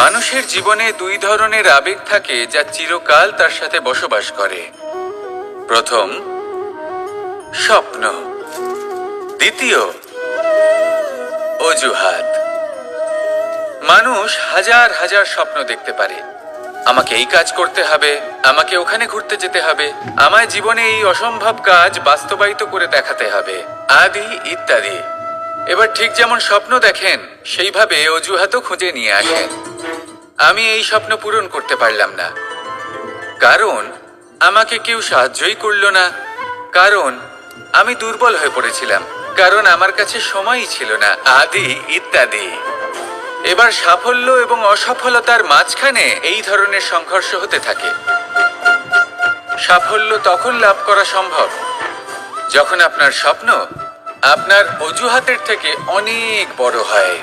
মানুষের জীবনে দুই ধরনের আবেগ থাকে যা চিরকাল তার সাথে বসবাস করে। প্রথম, স্বপ্ন। দ্বিতীয়, অজুহাত। মানুষ হাজার হাজার স্বপ্ন দেখতে পারে। আমাকে এই কাজ করতে হবে, আমাকে ওখানে ঘুরতে যেতে হবে, আমায় জীবনে এই অসম্ভব কাজ বাস্তবায়িত করে দেখাতে হবে, আদি ইত্যাদি। এবার ঠিক যেমন স্বপ্ন দেখেন সেইভাবে অজুহাতও খুঁজে নিয়ে আসেন। আমি এই স্বপ্ন পূরণ করতে পারলাম না, কারণ আমাকে কেউ সাহায্যই করলো না, কারণ আমি দুর্বল হয়ে পড়েছিলাম, কারণ আমার কাছে সময়ই ছিল না, আদি ইত্যাদি। এবার সাফল্য এবং অসফলতার মাঝখানে এই ধরনের সংঘর্ষ হতে থাকে। সাফল্য তখন লাভ করা সম্ভব যখন আপনার স্বপ্ন আপনার অজুহাতের থেকে অনেক বড় হয়।